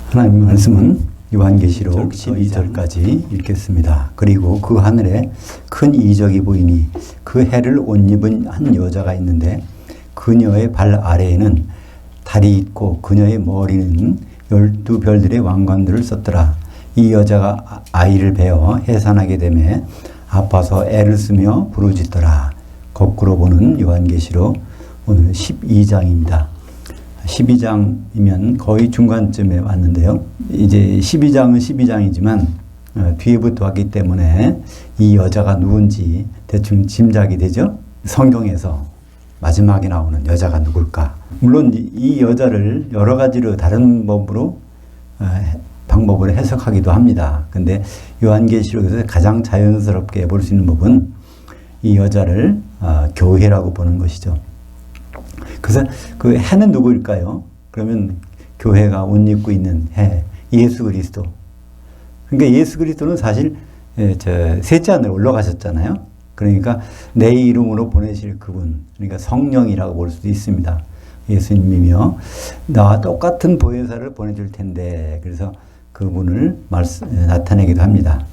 하나님의 말씀은 요한계시록 12절까지 읽겠습니다. 그리고 그 하늘에 큰 이적이 보이니 그 해를 옷 입은 한 여자가 있는데 그녀의 발 아래에는 달이 있고 그녀의 머리는 12별들의 왕관들을 썼더라. 이 여자가 아이를 베어 해산하게 되매 아파서 애를 쓰며 부르짖더라. 거꾸로 보는 요한계시록 오늘 12장입니다. 12장이면 거의 중간쯤에 왔는데요. 이제 12장은 12장이지만 뒤에부터 왔기 때문에 이 여자가 누군지 대충 짐작이 되죠. 성경에서 마지막에 나오는 여자가 누굴까? 물론 이 여자를 여러 가지로 다른 방법으로 해석하기도 합니다. 근데 요한계시록에서 가장 자연스럽게 볼 수 있는 법은 이 여자를 교회라고 보는 것이죠. 그래서 그 해는 누구일까요? 그러면 교회가 옷 입고 있는 해, 예수 그리스도. 그러니까 예수 그리스도는 사실 셋째 하늘에 올라가셨잖아요. 그러니까 내 이름으로 보내실 그분, 그러니까 성령이라고 볼 수도 있습니다. 예수님이며 나와 똑같은 보혜사를 보내줄 텐데, 그래서 그분을 나타내기도 합니다.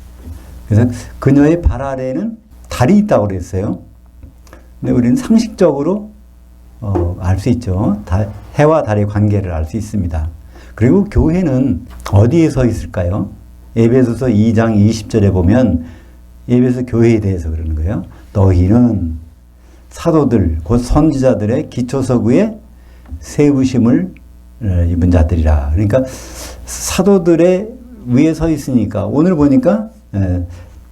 그래서 그녀의 발 아래에는 달이 있다고 그랬어요. 근데 우리는 상식적으로 알 수 있죠. 해와 달의 관계를 알 수 있습니다. 그리고 교회는 어디에 서 있을까요? 에베소서 2장 20절에 보면 에베소 교회에 대해서 그러는 거예요. 너희는 사도들 곧 선지자들의 기초석 위에 세우심을 입은 자들이라. 그러니까 사도들의 위에 서 있으니까 오늘 보니까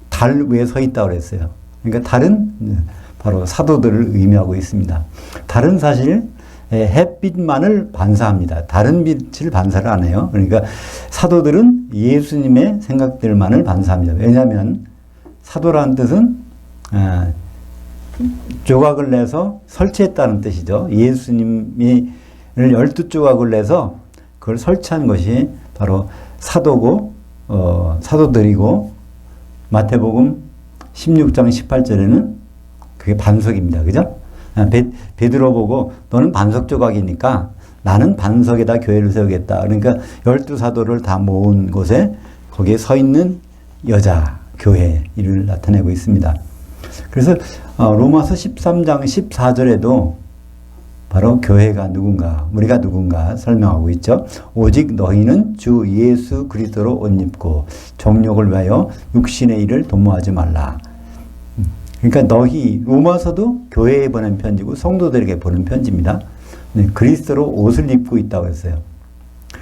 달 위에 서 있다고 그랬어요. 그러니까 달은 바로 사도들을 의미하고 있습니다. 달은 사실 햇빛만을 반사합니다. 다른 빛을 반사를 안 해요. 그러니까 사도들은 예수님의 생각들만을 반사합니다. 왜냐하면 사도라는 뜻은 조각을 내서 설치했다는 뜻이죠. 예수님이 12조각을 내서 그걸 설치한 것이 바로 사도들이고 마태복음 16장 18절에는 그게 반석입니다. 그죠? 베드로 보고 너는 반석 조각이니까 나는 반석에다 교회를 세우겠다. 그러니까 12사도를 다 모은 곳에 거기에 서 있는 여자, 교회를 나타내고 있습니다. 그래서 로마서 13장 14절에도 바로 교회가 누군가, 우리가 누군가 설명하고 있죠. 오직 너희는 주 예수 그리스도로 옷 입고 정욕을 위하여 육신의 일을 도모하지 말라. 그러니까 너희, 로마서도 교회에 보낸 편지고 성도들에게 보낸 편지입니다. 네, 그리스도로 옷을 입고 있다고 했어요.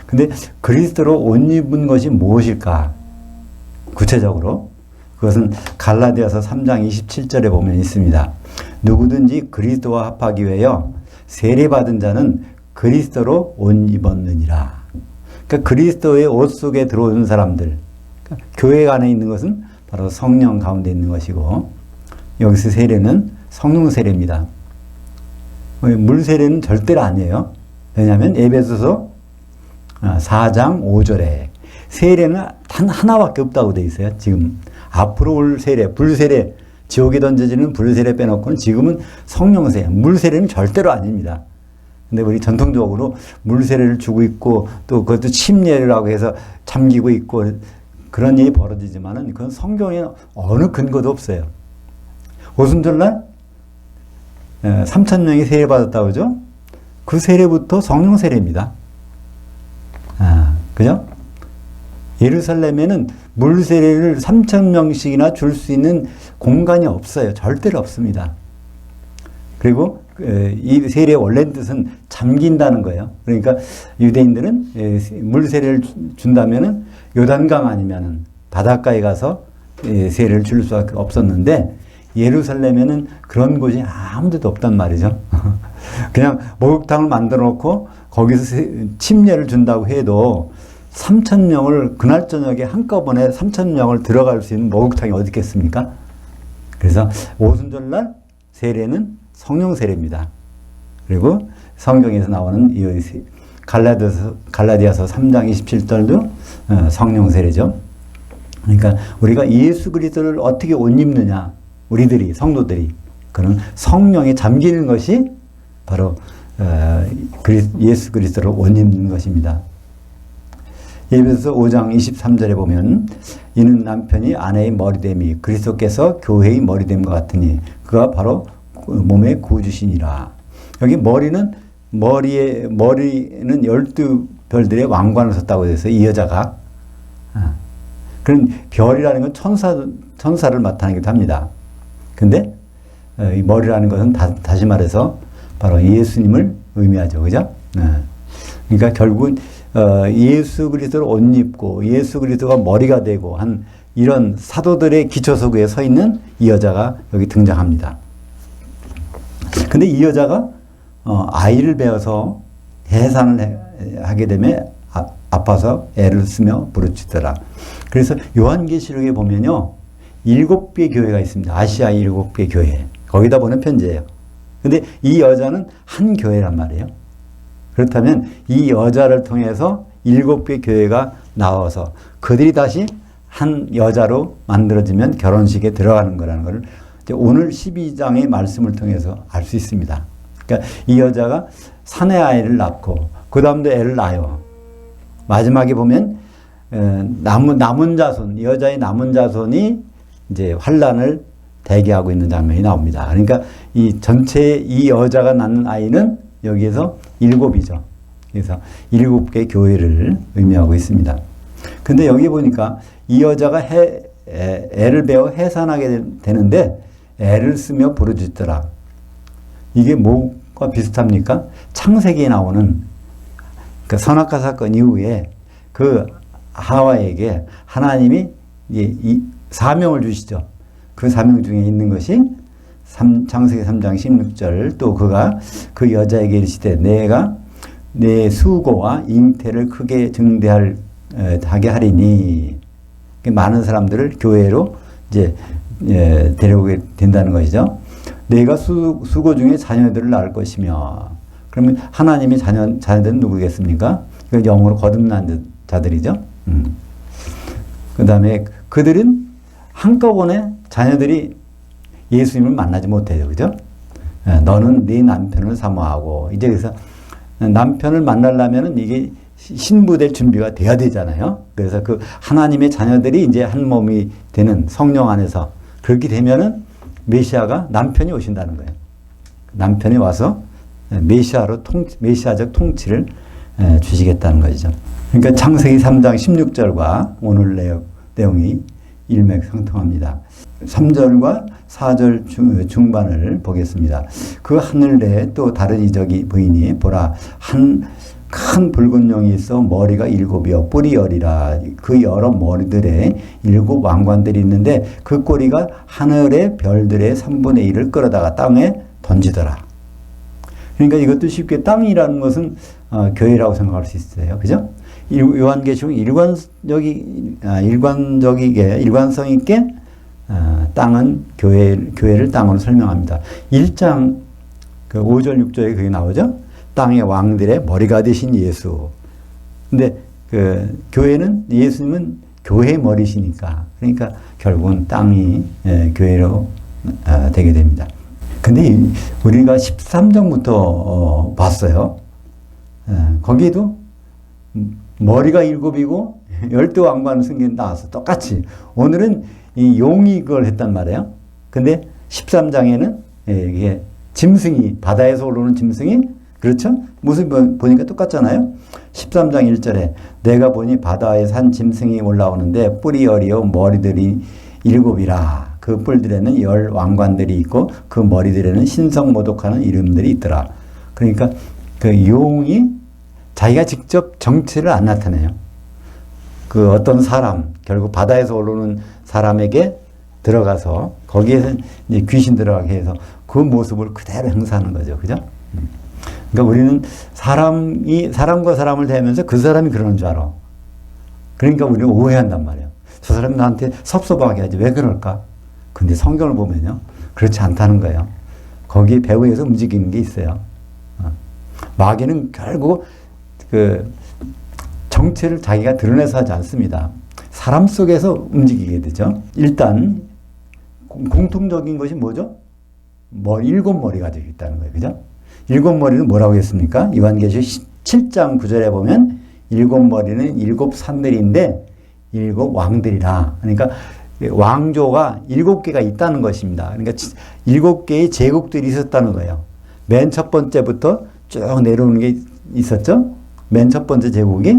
근데 그리스도로 옷 입은 것이 무엇일까? 구체적으로 그것은 갈라디아서 3장 27절에 보면 있습니다. 누구든지 그리스도와 합하기 위하여 세례받은 자는 그리스도로 옷 입었느니라. 그러니까 그리스도의 옷 속에 들어오는 사람들, 그러니까 교회 안에 있는 것은 바로 성령 가운데 있는 것이고, 여기서 세례는 성령 세례입니다. 물 세례는 절대로 아니에요. 왜냐하면 에베소서 4장 5절에 세례는 단 하나밖에 없다고 되어 있어요. 지금 앞으로 올 세례, 불 세례, 지옥에 던져지는 불 세례 빼놓고는 지금은 성령 세례, 물 세례는 절대로 아닙니다. 근데 우리 전통적으로 물 세례를 주고 있고 또 그것도 침례라고 해서 잠기고 있고 그런 일이 벌어지지만은 그건 성경에 어느 근거도 없어요. 오순절날 3,000명이 세례받았다고 그러죠? 그 세례부터 성령 세례입니다. 그죠? 예루살렘에는 물 세례를 3,000명씩이나 줄 수 있는 공간이 없어요. 절대로 없습니다. 그리고 이 세례의 원래 뜻은 잠긴다는 거예요. 그러니까 유대인들은 물 세례를 준다면은 요단강 아니면은 바닷가에 가서 세례를 줄 수밖에 없었는데 예루살렘에는 그런 곳이 아무 데도 없단 말이죠. 그냥 목욕탕을 만들어 놓고 거기서 침례를 준다고 해도 3,000명을 그날 저녁에 한꺼번에 3,000명을 들어갈 수 있는 목욕탕이 어디 있겠습니까? 그래서 오순절날 세례는 성령 세례입니다. 그리고 성경에서 나오는 이 갈라디아서 3장 27절도 성령 세례죠. 그러니까 우리가 예수 그리스도를 어떻게 옷 입느냐, 우리들이 성도들이 그런 성령에 잠기는 것이 바로 예수 그리스도를 옷 입는 것입니다. 에베소서 5장 23절에 보면 이는 남편이 아내의 머리됨이 그리스도께서 교회의 머리됨과 같으니 그가 바로 몸의 구주시니라. 여기 머리는 12별들의 왕관을 썼다고 해서 이 여자가 그런 별이라는 건 천사를 나타내기도 합니다. 근데 이 머리라는 것은 다시 말해서 바로 예수님을 의미하죠. 그죠? 그러니까 결국은 예수 그리스도를 옷 입고 예수 그리스도가 머리가 되고 한 이런 사도들의 기초석에 서 있는 이 여자가 여기 등장합니다. 근데 이 여자가 아이를 배워서 해산을 하게 되면 아파서 애를 쓰며 부르짖더라. 그래서 요한계시록에 보면요 7개 교회가 있습니다. 아시아 7개 교회. 거기다 보낸 편지예요. 근데 이 여자는 한 교회란 말이에요. 그렇다면 이 여자를 통해서 7개 교회가 나와서 그들이 다시 한 여자로 만들어지면 결혼식에 들어가는 거라는 것을 오늘 12장의 말씀을 통해서 알 수 있습니다. 그러니까 이 여자가 사내 아이를 낳고 그 다음도 애를 낳아요. 마지막에 보면 남은 자손, 이 여자의 남은 자손이 이제 환란을 대기하고 있는 장면이 나옵니다. 그러니까 이 전체 이 여자가 낳는 아이는 여기에서 7이죠. 그래서 7개 교회를 의미하고 있습니다. 근데 여기 보니까 이 여자가 애를 베어 해산하게 되는데 애를 쓰며 부르짖더라. 이게 뭐가 비슷합니까? 창세기에 나오는 그 선악과 사건 이후에 그 하와에게 하나님이 이 사명을 주시죠. 그 사명 중에 있는 것이 창세기 3장 16절 또 그가 그 여자에게 이르시되 내가 내 수고와 잉태를 크게 증대하게 하리니 많은 사람들을 교회로 이제 데려오게 된다는 것이죠. 내가 수고 중에 자녀들을 낳을 것이며 그러면 하나님의 자녀들은 누구겠습니까? 영으로 거듭난 자들이죠. 그 다음에 그들은 한꺼번에 자녀들이 예수님을 만나지 못해요. 그죠? 너는 네 남편을 사모하고 이제 그래서 남편을 만나려면은 이게 신부될 준비가 돼야 되잖아요. 그래서 그 하나님의 자녀들이 이제 한 몸이 되는 성령 안에서 그렇게 되면은 메시아가 남편이 오신다는 거예요. 남편이 와서 메시아적 통치를 주시겠다는 것이죠. 그러니까 창세기 3장 16절과 오늘 내용이 일맥상통합니다. 3절과 4절 중반을 보겠습니다. 그 하늘에 또 다른 이적이 보이니 보라 한 큰 붉은 용이 있어 머리가 7이요 뿔이 10이라. 그 여러 머리들에 7 왕관들이 있는데 그 꼬리가 하늘의 별들의 3분의 1을 끌어다가 땅에 던지더라. 그러니까 이것도 쉽게 땅이라는 것은 교회라고 생각할 수 있어요. 그죠? 요한계시록 일관성 있게 땅은 교회를 땅으로 설명합니다. 1장 그 5절 6절에 그게 나오죠. 땅의 왕들의 머리가 되신 예수. 근데 그 교회는 예수님은 교회의 머리시니까 그러니까 결국은 땅이 교회로 되게 됩니다. 근데 우리가 13장부터 봤어요. 거기에도 머리가 7이고 12왕관 승인 나와서 똑같이 오늘은 이 용이 그걸 했단 말이에요. 근데 13장에는 이게 짐승이 바다에서 올라오는 짐승이 그렇죠? 모습 보니까 똑같잖아요. 13장 1절에 내가 보니 바다에 산 짐승이 올라오는데 뿔이 10이요 머리들이 7이라. 그 뿔들에는 10 왕관들이 있고 그 머리들에는 신성모독하는 이름들이 있더라. 그러니까 그 용이 자기가 직접 정체를 안 나타내요. 그 어떤 사람, 결국 바다에서 올라오는 사람에게 들어가서 거기에서 이제 귀신 들어가게 해서 그 모습을 그대로 행사하는 거죠. 그죠? 그러니까 우리는 사람과 사람을 대하면서 그 사람이 그러는 줄 알아. 그러니까 우리는 오해한단 말이에요. 저 사람이 나한테 섭섭하게 하지. 왜 그럴까? 근데 성경을 보면요. 그렇지 않다는 거예요. 거기 배후에서 움직이는 게 있어요. 마귀는 결국 그 정체를 자기가 드러내서 하지 않습니다. 사람 속에서 움직이게 되죠. 일단 공통적인 것이 뭐죠? 7머리 가지고 있다는 거예요. 그죠? 7머리는 뭐라고 했습니까? 요한계시록 7장 9절에 보면 일곱 머리는 일곱 산들인데 일곱 왕들이라. 그러니까 왕조가 일곱 개가 있다는 것입니다. 그러니까 일곱 개의 제국들이 있었다는 거예요. 맨 첫 번째부터 쭉 내려오는 게 있었죠. 맨 첫 번째 제국이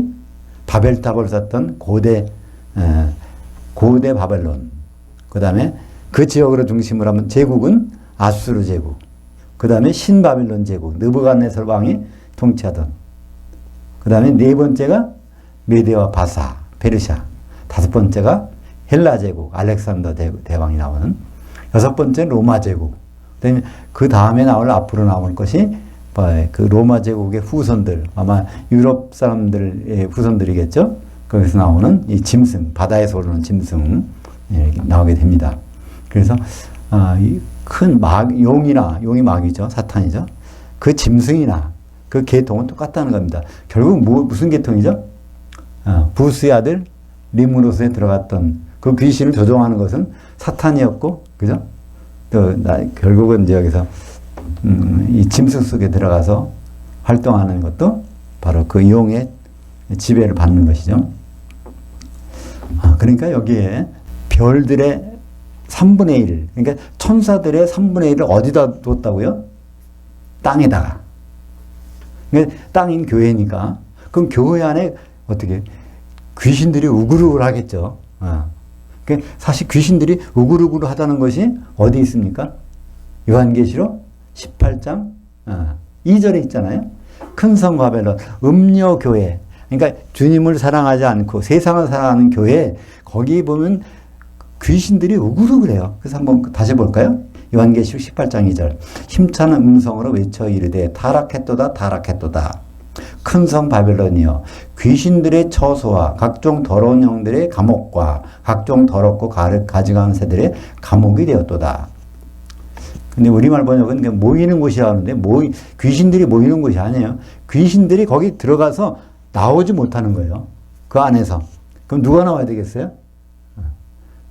바벨탑을 쌓던 고대 바벨론. 그 다음에 그 지역으로 중심으로 하면 제국은 아수르 제국. 그 다음에 신바벨론 제국. 느부갓네살 왕이 통치하던. 그 다음에 네 번째가 메데와 바사, 페르시아. 다섯 번째가 헬라 제국, 알렉산더 대왕이 나오는. 여섯 번째는 로마 제국. 그 다음에 앞으로 나올 것이 그 로마 제국의 후손들, 아마 유럽 사람들의 후손들이겠죠? 거기서 나오는 이 짐승, 바다에서 오르는 짐승, 이렇게 나오게 됩니다. 그래서, 큰 용이 마귀죠. 사탄이죠. 그 짐승이나 그 계통은 똑같다는 겁니다. 결국 무슨 계통이죠? 부스의 아들 리므로스에 들어갔던 그 귀신을 조종하는 것은 사탄이었고, 그죠? 또, 결국은 이제 여기서, 이 짐승 속에 들어가서 활동하는 것도 바로 그 용의 지배를 받는 것이죠. 그러니까 여기에 별들의 3분의 1, 그러니까 천사들의 3분의 1을 어디다 뒀다고요? 땅에다가. 그러니까 땅인 교회니까. 그럼 교회 안에 어떻게 귀신들이 우글우글 하겠죠. 그러니까 사실 귀신들이 우글우글 하다는 것이 어디 있습니까? 요한계시록 18장 2절에 있잖아요. 큰 성 바벨론, 음녀 교회. 그러니까 주님을 사랑하지 않고 세상을 사랑하는 교회, 거기 보면 귀신들이 우글우글해요. 그래서 한번 다시 볼까요? 요한계시록 18장 2절. 힘차는 음성으로 외쳐 이르되 타락했도다 타락했도다. 큰 성 바벨론이여 귀신들의 처소와 각종 더러운 영들의 감옥과 각종 더럽고 가증한 새들의 감옥이 되었도다. 근데 우리말 번역은 모이는 곳이라 하는데 귀신들이 모이는 곳이 아니에요. 귀신들이 거기 들어가서 나오지 못하는 거예요. 그 안에서. 그럼 누가 나와야 되겠어요?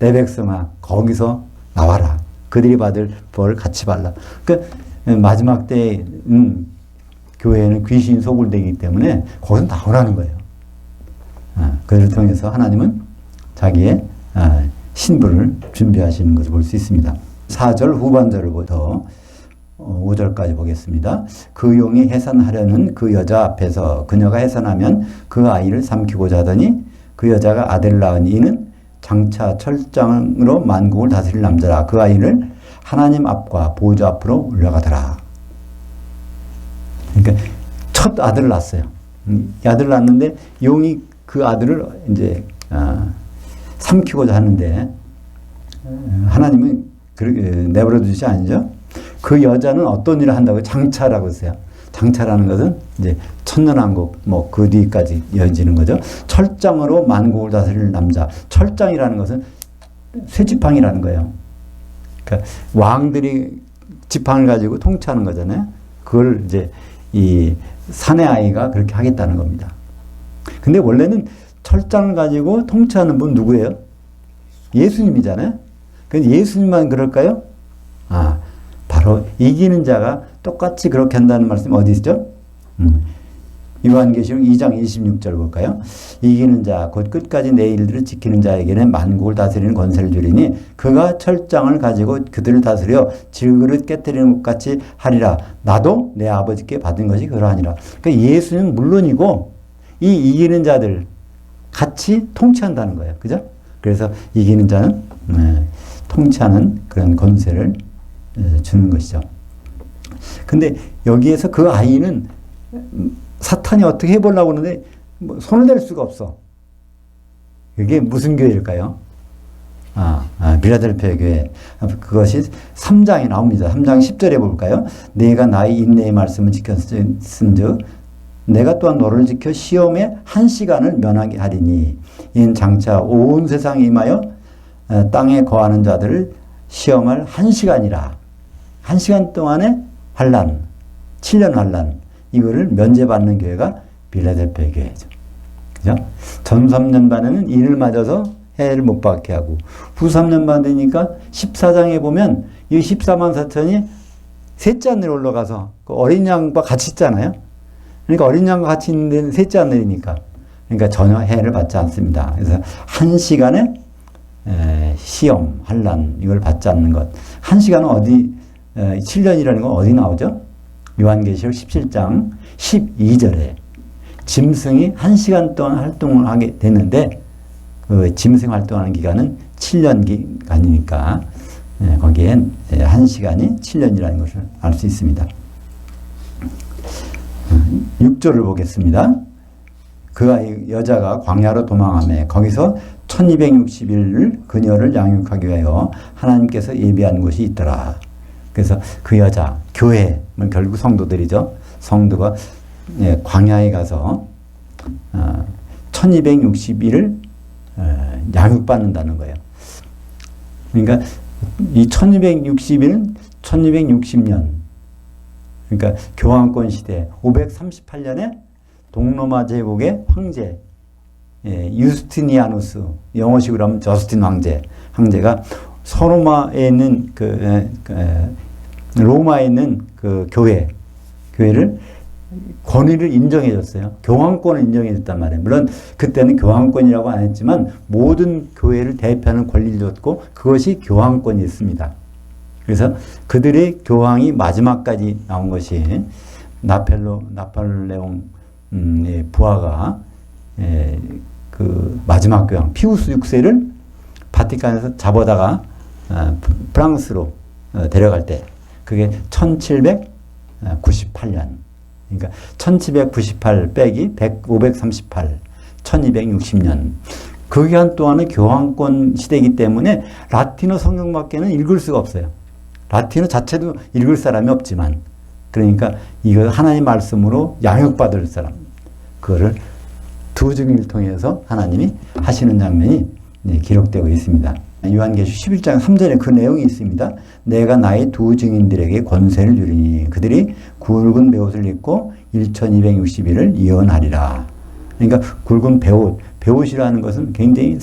내 백성아 거기서 나와라. 그들이 받을 벌 같이 받라. 그러니까 마지막 때 교회에는 귀신이 소굴되기 때문에 거기서 나오라는 거예요. 그를 통해서 하나님은 자기의 신부를 준비하시는 것을 볼 수 있습니다. 4절 후반절부터 5절까지 보겠습니다. 그 용이 해산하려는 그 여자 앞에서 그녀가 해산하면 그 아이를 삼키고자 하더니 그 여자가 아들을 낳은 이는 장차 철장으로 만국을 다스릴 남자라. 그 아이를 하나님 앞과 보좌 앞으로 올라가더라. 그러니까 첫 아들을 낳았어요. 이 아들을 낳았는데 용이 그 아들을 이제 삼키고자 하는데 하나님은 내버려 두지 않죠. 그 여자는 어떤 일을 한다고 장차라고 했어요. 장차라는 것은 이제 천년왕국 그 뒤까지 이어지는 거죠. 철장으로 만국을 다스릴 남자. 철장이라는 것은 쇠지팡이라는 거예요. 그러니까 왕들이 지팡이를 가지고 통치하는 거잖아요. 그걸 이제 이 사내 아이가 그렇게 하겠다는 겁니다. 근데 원래는 철장을 가지고 통치하는 분 누구예요? 예수님이잖아요. 근데 예수님만 그럴까요? 바로 이기는 자가 똑같이 그렇게 한다는 말씀이 어디 있죠? 요한계시록 2장 26절 볼까요? 이기는 자, 곧 끝까지 내 일들을 지키는 자에게는 만국을 다스리는 권세를 주리니 그가 철장을 가지고 그들을 다스려 질그릇 깨뜨리는 것 같이 하리라. 나도 내 아버지께 받은 것이 그러하니라. 그러니까 예수는 물론이고 이 이기는 자들 같이 통치한다는 거예요. 그죠? 그래서 이기는 자는 통치하는 그런 권세를 주는 것이죠. 근데 여기에서 그 아이는 사탄이 어떻게 해보려고 하는데 손을 댈 수가 없어. 이게 무슨 교회일까요? 빌라델피아 교회. 그것이 3장에 나옵니다. 3장 10절에 볼까요? 내가 나의 인내의 말씀을 지켰은즉 내가 또한 너를 지켜 시험에 1시간을 면하게 하리니 이는 장차 온 세상에 임하여 땅에 거하는 자들을 시험할 1시간이라. 1시간 동안의 환난, 7년 환난, 이거를 면제받는 교회가 빌라델피아 교회죠. 그죠? 전 3년반에는 인을 맞아서 해를 못 받게 하고, 후 3년반 되니까 14장에 보면 이 14만 4천이 셋째 하늘에 올라가서 그 어린 양과 같이 있잖아요. 그러니까 어린 양과 같이 있는 데는 셋째 하늘이니까. 그러니까 전혀 해를 받지 않습니다. 그래서 1시간에 시험, 환란 이걸 받지 않는 것. 1시간은 어디 7년이라는 건 어디 나오죠? 요한계시록 17장 12절에 짐승이 1시간 동안 활동을 하게 되는데 그 짐승 활동하는 기간은 7년 기간이니까 거기엔 1시간이 7년이라는 것을 알 수 있습니다. 6절을 보겠습니다. 그 여자가 광야로 도망하며 거기서 1260일을 그녀를 양육하기 위하여 하나님께서 예비한 곳이 있더라. 그래서 그 여자, 교회, 결국 성도들이죠. 성도가 광야에 가서 1260일을 양육받는다는 거예요. 그러니까 이 1260일은 1260년, 그러니까 교황권 시대 538년에 동로마 제국의 황제 유스티니아누스, 영어식으로 하면 저스틴 황제가 서로마에 있는 로마에 있는 그 교회를 권위를 인정해줬어요. 교황권을 인정해줬단 말이에요. 물론 그때는 교황권이라고 안 했지만 모든 교회를 대표하는 권리를 줬고 그것이 교황권이었습니다. 그래서 그들의 교황이 마지막까지 나온 것이 나폴레옹 부하가 그 마지막 교황 피우스 6세를 바티칸에서 잡아다가 프랑스로 데려갈 때 그게 1798년. 그러니까 1798 빼기 538, 1260년. 그 기간 동안은 교황권 시대이기 때문에 라틴어 성경밖에는 읽을 수가 없어요. 라틴어 자체도 읽을 사람이 없지만, 그러니까 이거 하나님 말씀으로 양육받을 사람, 그거를 두 증인을 통해서 하나님이 하시는 장면이 기록되고 있습니다. 요한계시록 11장 3절에 그 내용이 있습니다. 내가 나의 두 증인들에게 권세를 주리니 그들이 굵은 베옷을 입고 1260일을 예언하리라. 그러니까 굵은 베옷이라는 것은 굉장히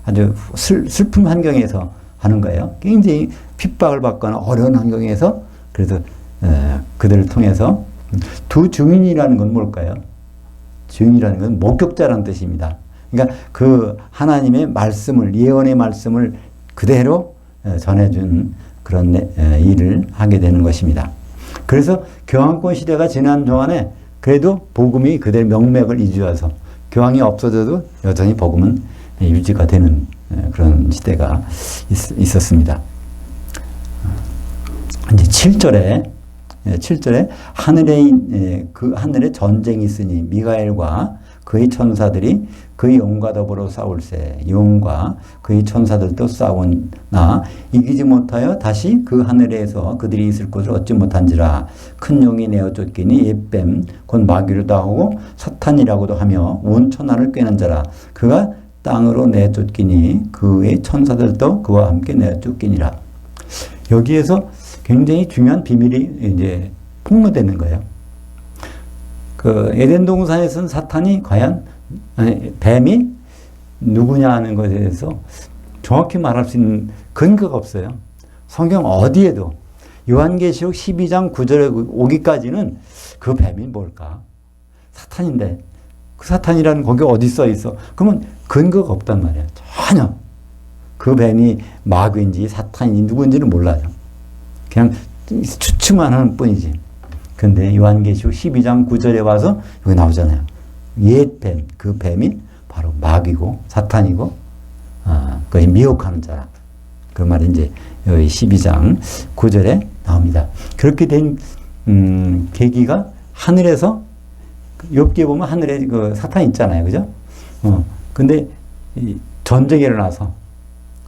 아주 슬픈 환경에서 하는 거예요. 굉장히 핍박을 받거나 어려운 환경에서 그래서 그들을 통해서 두 증인이라는 건 뭘까요? 증인이라는 건 목격자라는 뜻입니다. 그러니까 그 하나님의 말씀을 예언의 말씀을 그대로 전해준 그런 일을 하게 되는 것입니다. 그래서 교황권 시대가 지난 동안에 그래도 복음이 그대로 명맥을 이주해서 교황이 없어져도 여전히 복음은 유지가 되는 그런 시대가 있었습니다. 이제 7절에 하늘에 전쟁이 있으니 미가엘과 그의 천사들이 그의 영과 더불어 싸울세. 영과 그의 천사들도 싸우나 이기지 못하여 다시 그 하늘에서 그들이 있을 곳을 얻지 못한지라. 큰 용이 내어 쫓기니 옛뱀 곧 마귀로도 하고 사탄이라고도 하며 온 천하를 꿰는 자라. 그가 땅으로 내어 쫓기니 그의 천사들도 그와 함께 내어 쫓기니라. 여기에서 굉장히 중요한 비밀이 이제 폭로되는 거예요. 그 에덴 동산에서는 사탄이 과연 뱀이 누구냐 하는 것에 대해서 정확히 말할 수 있는 근거가 없어요. 성경 어디에도 요한계시록 12장 9절에 오기까지는 그 뱀이 뭘까? 사탄인데 그 사탄이라는 거기 어디 써 있어? 그러면 근거가 없단 말이에요. 전혀 그 뱀이 마귀인지 사탄인지 누구인지는 몰라요. 그냥 추측만 하는 뿐이지. 근데 요한계시록 12장 9절에 와서 여기 나오잖아요. 옛 뱀, 그 뱀이 바로 마귀고 사탄이고 그것이 미혹하는 자라. 그 말이 이제 여기 12장 9절에 나옵니다. 그렇게 된 계기가 하늘에서 욥기에 보면 하늘에 그 사탄이 있잖아요. 그죠? 근데 전쟁이 일어나서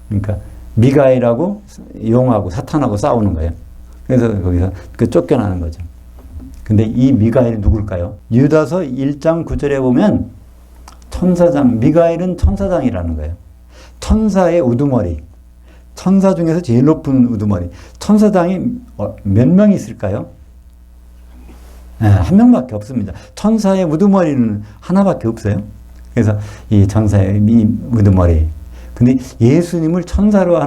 그러니까 미가엘하고 용하고 사탄하고 싸우는 거예요. 그래서 거기서 그 쫓겨나는 거죠. 근데 이 미가엘이 누굴까요? 유다서 1장 9절에 보면 천사장, 미가엘은 천사장이라는 거예요. 천사의 우두머리. 천사 중에서 제일 높은 우두머리. 천사장이 몇 명이 있을까요? 한 명밖에 없습니다. 천사의 우두머리는 하나밖에 없어요. 그래서 이 천사의 우두머리. 근데 예수님을 천사로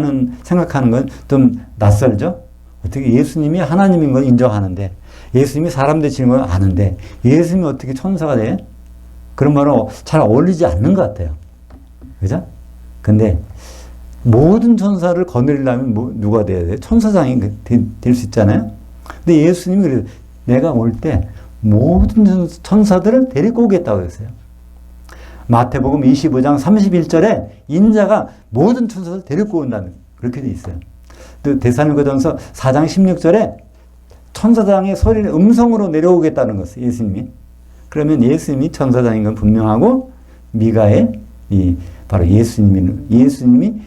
생각하는 건 좀 낯설죠? 어떻게 예수님이 하나님인 건 인정하는데 예수님이 사람 되시는 건 아는데 예수님이 어떻게 천사가 돼? 그런 말은 잘 어울리지 않는 것 같아요. 그죠? 근데 모든 천사를 거느리려면 누가 돼야 돼요? 천사장이 될 수 있잖아요. 근데 예수님이 그래요. 내가 올 때 모든 천사들을 데리고 오겠다고 그랬어요. 마태복음 25장 31절에 인자가 모든 천사들을 데리고 온다는 그렇게 돼 있어요. 또 데살로니가전서 4장 16절에 천사장의 소리는 음성으로 내려오겠다는 것을 예수님이. 그러면 예수님이 천사장인 건 분명하고 미가엘, 바로 예수님이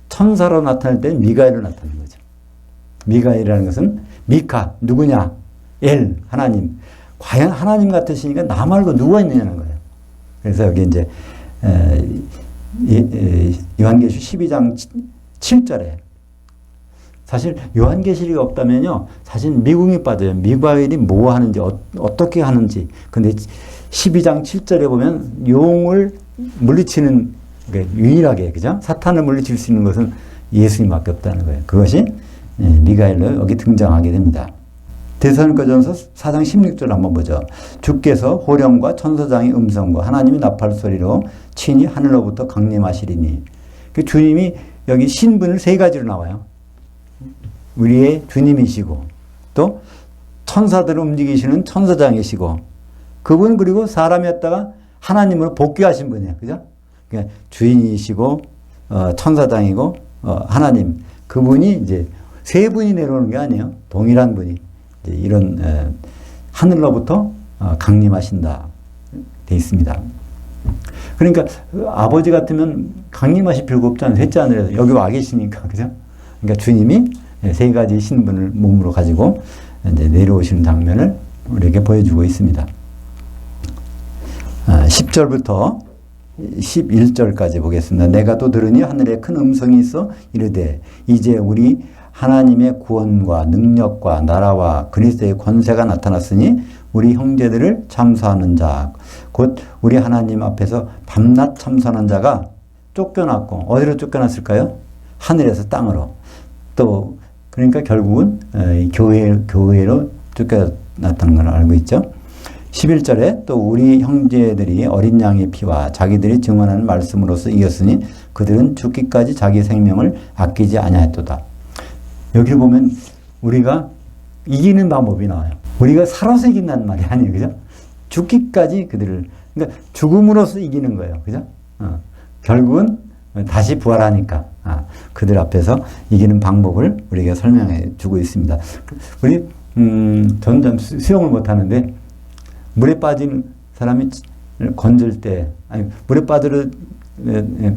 천사로 나타날 때는 미가엘로 나타나는 거죠. 미가엘이라는 것은 미카, 누구냐? 엘, 하나님. 과연 하나님 같으시니까 나 말고 누가 있느냐는 거예요. 그래서 여기 이제 요한계시록 12장 7절에 사실 요한계시록이 없다면요. 사실 미궁이 빠져요. 미가엘이 뭐 하는지 어떻게 하는지. 근데 12장 7절에 보면 용을 물리치는 유일하게 그죠? 사탄을 물리칠 수 있는 것은 예수님밖에 없다는 거예요. 그것이 미가엘로 여기 등장하게 됩니다. 데살로니가전서 4장 16절 한번 보죠. 주께서 호령과 천사장의 음성과 하나님의 나팔 소리로 친히 하늘로부터 강림하시리니. 그 주님이 여기 신분을 세 가지로 나와요. 우리의 주님이시고 또 천사들을 움직이시는 천사장이시고 그분 그리고 사람이었다가 하나님으로 복귀하신 분이에요. 그죠? 그러니까 주인이시고 천사장이고 하나님 그분이 이제 세 분이 내려오는 게 아니에요. 동일한 분이 이제 이런 하늘로부터 강림하신다 돼 있습니다. 그러니까 아버지 같으면 강림하실 필요가 없잖아요. 셋째 하늘에서 여기 와 계시니까 그죠? 그러니까 주님이 세 가지 신분을 몸으로 가지고 이제 내려오시는 장면을 우리에게 보여주고 있습니다. 10절부터 11절까지 보겠습니다. 내가 또 들으니 하늘에 큰 음성이 있어 이르되 이제 우리 하나님의 구원과 능력과 나라와 그리스도의 권세가 나타났으니 우리 형제들을 참소하는 자 곧 우리 하나님 앞에서 밤낮 참소하는 자가 쫓겨났고 어디로 쫓겨났을까요? 하늘에서 땅으로. 또 그러니까 결국은 교회로 쫓겨났다는 걸 알고 있죠. 11절에 또 우리 형제들이 어린 양의 피와 자기들이 증언하는 말씀으로서 이겼으니 그들은 죽기까지 자기 생명을 아끼지 아니하였도다. 여기를 보면 우리가 이기는 방법이 나와요. 우리가 살아서 이긴다는 말이 아니에요. 그죠? 죽기까지 그들을, 그러니까 죽음으로써 이기는 거예요. 그죠? 결국은 다시 부활하니까 그들 앞에서 이기는 방법을 우리가 설명해 주고 있습니다. 우리 전 수영을 못하는데 물에 빠진 사람이 건질 때 아니 물에 빠져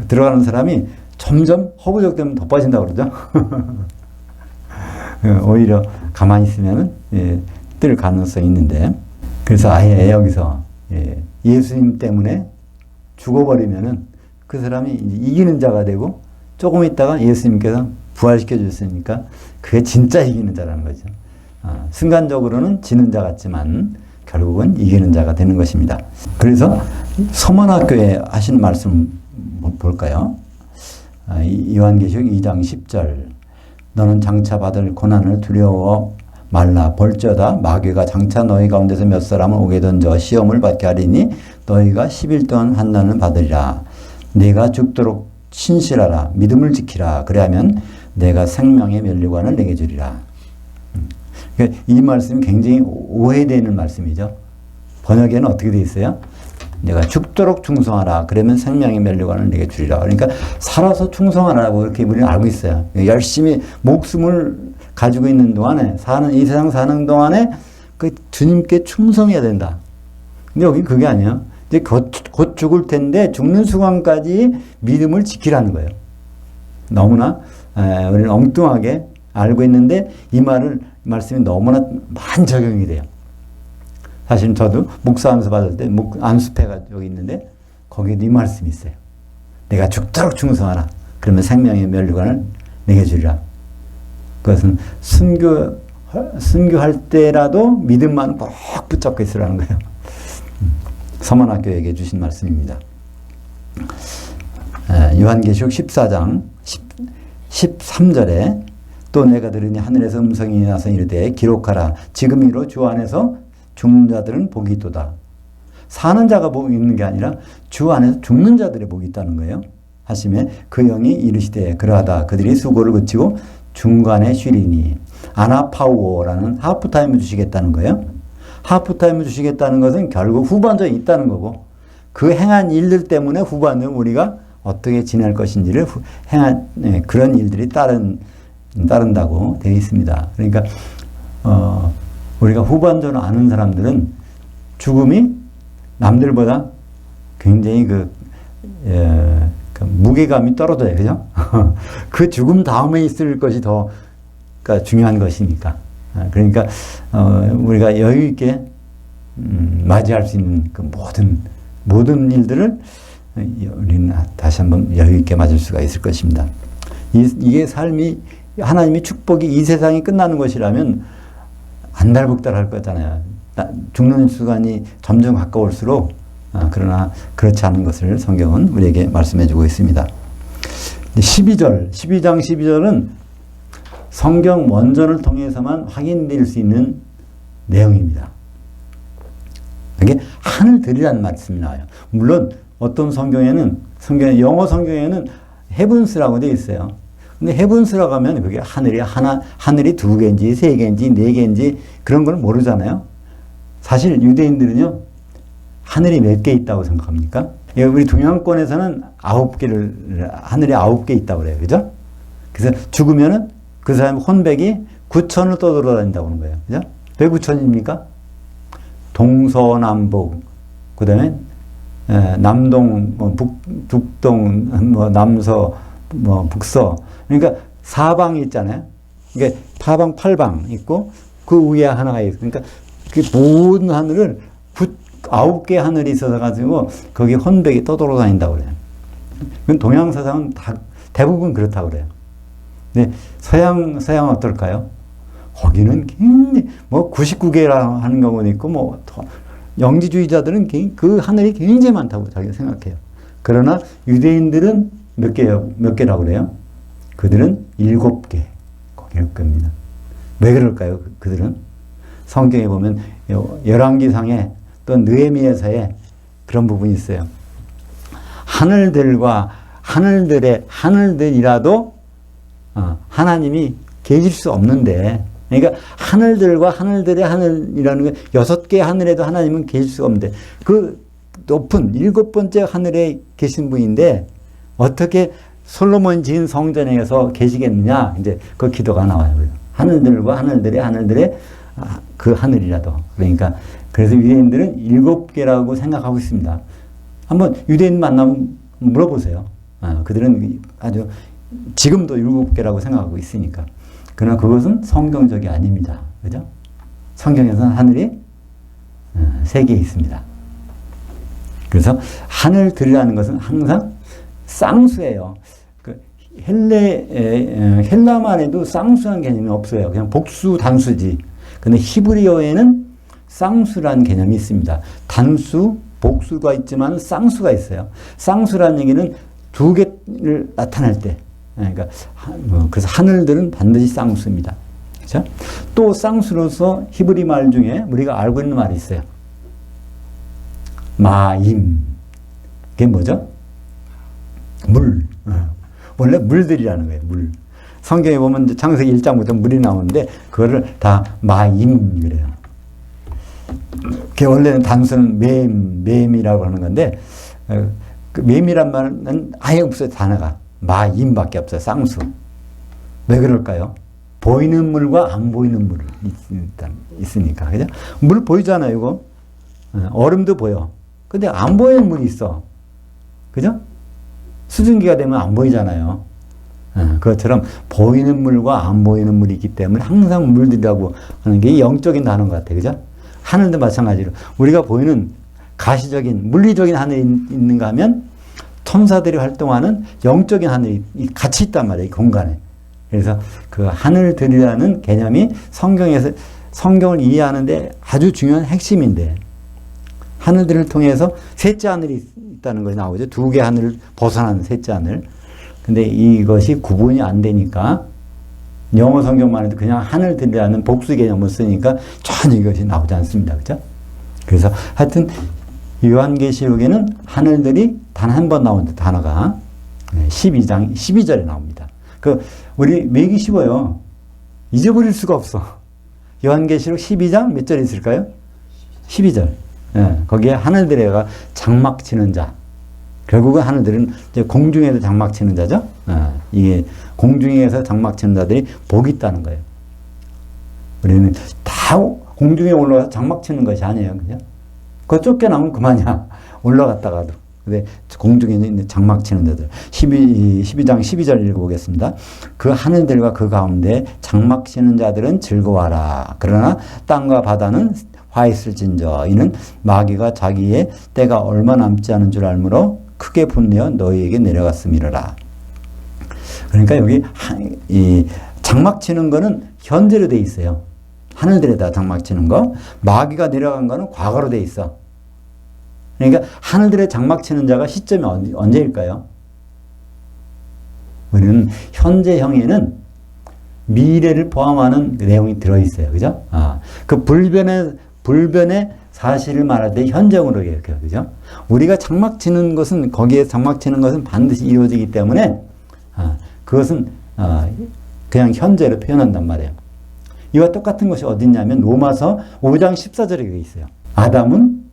들어가는 사람이 점점 허우적되면 더 빠진다고 그러죠. 오히려 가만히 있으면 뜰 가능성이 있는데 그래서 아예 여기서 예수님 때문에 죽어버리면은 그 사람이 이기는 자가 되고 조금 있다가 예수님께서 부활시켜 주셨으니까 그게 진짜 이기는 자라는 거죠. 순간적으로는 지는 자 같지만 결국은 이기는 자가 되는 것입니다. 그래서 서문학교에 하신 말씀 볼까요? 요한계시록 2장 10절 너는 장차 받을 고난을 두려워 말라 볼지어다 마귀가 장차 너희 가운데서 몇 사람을 오게 던져 시험을 받게 하리니 너희가 10일 동안 환난을 받으리라. 네가 죽도록 신실하라 믿음을 지키라 그래야면 내가 생명의 면류관을 내게 주리라. 이 말씀이 굉장히 오해되는 말씀이죠. 번역에는 어떻게 되어 있어요? 내가 죽도록 충성하라. 그러면 생명의 면류관을 내게 주리라. 그러니까 살아서 충성하라고 이렇게 우리는 알고 있어요. 열심히 목숨을 가지고 있는 동안에 이 세상 사는 동안에 그 주님께 충성해야 된다. 근데 여기 그게 아니에요. 이제 곧 죽을 텐데 죽는 순간까지 믿음을 지키라는 거예요. 너무나 우리는 엉뚱하게 알고 있는데 이 말씀이 너무나 많이 적용이 돼요. 사실 저도 목사 안수 받을 때 안수패가 여기 있는데 거기에도 이 말씀이 있어요. 내가 죽도록 충성하라. 그러면 생명의 면류관을 내게 주리라. 그것은 순교할 때라도 믿음만 꼭 붙잡고 있으라는 거예요. 서문학교에게 주신 말씀입니다. 요한계시록 14장 13절에 또 내가 들으니 하늘에서 음성이 나서 이르되 기록하라 지금 이로 주 안에서 죽는 자들은 복이 있도다. 사는 자가 복이 있는 게 아니라 주 안에서 죽는 자들의 복이 있다는 거예요. 하심에 그 영이 이르시되 그러하다 그들이 수고를 그치고 중간에 쉬리니 아나파우어라는 하프타임을 주시겠다는 거예요. 하프타임을 주시겠다는 것은 결국 후반전에 있다는 거고 그 행한 일들 때문에 후반전 우리가 어떻게 지낼 것인지를 행한 그런 일들이 따른다고 되어 있습니다. 그러니까 우리가 후반전을 아는 사람들은 죽음이 남들보다 굉장히 그 무게감이 떨어져요. 그죠? 그 죽음 다음에 있을 것이 더 그러니까 중요한 것이니까. 그러니까 우리가 여유 있게 맞이할 수 있는 그 모든 일들을 우리는 다시 한번 여유 있게 맞을 수가 있을 것입니다. 이게 삶이 하나님의 축복이 이 세상이 끝나는 것이라면 안달복달할 거잖아요. 죽는 시간이 점점 가까울수록 그러나 그렇지 않은 것을 성경은 우리에게 말씀해 주고 있습니다. 12장 12절은 성경 원전을 통해서만 확인될 수 있는 내용입니다. 이게 하늘들이라는 말씀이 나와요. 물론 어떤 영어 성경에는 헤븐스라고 되어 있어요. 근데 헤븐스라고 하면 그게 하늘이 두 개인지 세 개인지 네 개인지 그런 걸 모르잖아요. 사실 유대인들은요, 하늘이 몇 개 있다고 생각합니까? 우리 동양권에서는 하늘이 9개 있다고 그래요. 그죠? 그래서 죽으면은 그 사람 혼백이 9천을 떠돌아다닌다고 하는 거예요. 그죠? 왜 9천입니까? 동서남북, 그 다음에 남동, 북동, 남서, 북서. 그러니까 사방이 있잖아요. 그러니까 사방 8방 있고 그 위에 하나가 있고, 그러니까 그 모든 하늘을 9개 하늘이 있어서 가지고 거기 혼백이 떠돌아다닌다고 그래요. 그건 동양 사상은 대부분 그렇다고 그래요. 근데 서양 어떨까요? 거기는 굉장히 99개라 하는 경우도 있고 영지주의자들은 그 하늘이 굉장히 많다고 자기가 생각해요. 그러나 유대인들은 몇 개라고 그래요? 그들은 7개. 거기일 겁니다. 왜 그럴까요? 그들은 성경에 보면 열왕기상에 또 느헤미야서에 그런 부분이 있어요. 하늘들이라도 하나님이 계실 수 없는데, 그러니까 하늘들과 하늘들의 하늘이라는 게 6개의 하늘에도 하나님은 계실 수가 없는데 그 높은 7번째 하늘에 계신 분인데 어떻게 솔로몬 지은 성전에서 계시겠느냐, 이제 그 기도가 나와요. 하늘들과 하늘들의 그 하늘이라도. 그러니까 그래서 유대인들은 7개라고 생각하고 있습니다. 한번 유대인 만나면 물어보세요. 그들은 아주 지금도 7개라고 생각하고 있으니까. 그러나 그것은 성경적이 아닙니다. 그죠? 성경에서는 하늘이 3개 있습니다. 그래서 하늘들이라는 것은 항상 쌍수예요. 헬라만 해도 쌍수한 개념이 없어요. 그냥 복수, 단수지. 근데 히브리어에는 쌍수라는 개념이 있습니다. 단수, 복수가 있지만 쌍수가 있어요. 쌍수라는 얘기는 2개를 나타낼 때. 그러니까 그래서 하늘들은 반드시 쌍수입니다. 그렇죠? 또 쌍수로서 히브리 말 중에 우리가 알고 있는 말이 있어요. 마임. 그게 뭐죠? 물. 원래 물들이라는 거예요. 물. 성경에 보면 창세기 1장부터 물이 나오는데 그거를 다 마임 그래요. 그게 원래는 단수는 맴이라고 하는 건데 그 맴이란 말은 아예 없어요. 단어가. 마임밖에 없어요. 쌍수. 왜 그럴까요? 보이는 물과 안 보이는 물이 있으니까. 그죠? 물 보이잖아요, 이거. 얼음도 보여. 근데 안 보이는 물이 있어. 그죠? 수증기가 되면 안 보이잖아요. 그것처럼 보이는 물과 안 보이는 물이 있기 때문에 항상 물들이라고 하는 게 영적인 단어인 것 같아요. 그죠? 하늘도 마찬가지로. 우리가 보이는 가시적인, 물리적인 하늘이 있는가 하면 천사들이 활동하는 영적인 하늘이 같이 있단 말이에요. 이 공간에. 그래서 그 하늘들이라는 개념이 성경을 이해하는데 아주 중요한 핵심인데 하늘들을 통해서 셋째 하늘이 있다는 것이 나오죠. 2개 하늘을 벗어나는 셋째 하늘. 근데 이것이 구분이 안 되니까 영어 성경만 해도 그냥 하늘들이라는 복수 개념을 쓰니까 전혀 이것이 나오지 않습니다. 그죠? 그래서 하여튼 요한계시록에는 하늘들이 단 한 번 나온 단어가 12장 12절에 나옵니다. 우리 매기 쉬워요. 잊어버릴 수가 없어. 요한계시록 12장 몇 절에 있을까요? 12절. 거기에 하늘들에가 장막 치는 자. 결국은 하늘들은 이제 공중에서 장막 치는 자죠. 이게 공중에서 장막 치는 자들이 복이 있다는 거예요. 우리는 다 공중에 올라가서 장막 치는 것이 아니에요. 그죠? 그거 쫓겨나면 그만이야. 올라갔다가도. 근데 공중에 있는 장막 치는 자들. 12장 12절 읽어보겠습니다. 그 하늘들과 그 가운데 장막 치는 자들은 즐거워하라. 그러나 땅과 바다는 화 있을진저. 이는 마귀가 자기의 때가 얼마 남지 않은 줄 알므로 크게 분내어 너희에게 내려갔음이라. 그러니까 여기 이 장막 치는 거는 현재로 돼 있어요. 하늘들에다 장막 치는 거. 마귀가 내려간 거는 과거로 돼 있어. 그러니까 하늘들에 장막 치는 자가 시점이 언제일까요? 우리는 현재형에는 미래를 포함하는 내용이 들어있어요. 그죠? 그 불변의 사실을 말할 때 현재형으로 기억해요. 그죠? 우리가 장막 치는 것은, 거기에 장막 치는 것은 반드시 이루어지기 때문에, 그것은, 그냥 현재로 표현한단 말이에요. 이와 똑같은 것이 어딨냐면, 로마서 5장 14절에 있어요. 아담은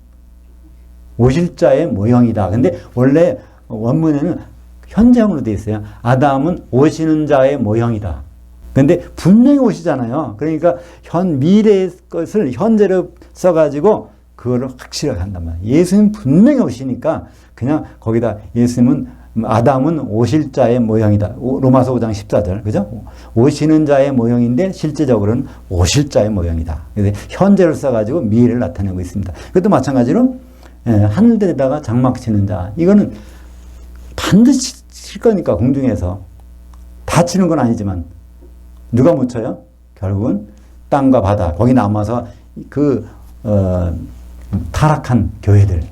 오실 자의 모형이다. 근데 원래 원문에는 현재형으로 되어 있어요. 아담은 오시는 자의 모형이다. 근데 분명히 오시잖아요. 그러니까 미래의 것을 현재로 써가지고 그거를 확실하게 한단 말이에요. 예수님 분명히 오시니까 그냥 거기다 예수님은 아담은 오실 자의 모형이다. 로마서 5장 14절. 그죠? 오시는 자의 모형인데 실제적으로는 오실 자의 모형이다. 그래서 현재를 써가지고 미래를 나타내고 있습니다. 그것도 마찬가지로 하늘들에다가 장막 치는 자. 이거는 반드시 칠 거니까 공중에서. 다 치는 건 아니지만 누가 못 쳐요? 결국은 땅과 바다. 거기 남아서 타락한 교회들.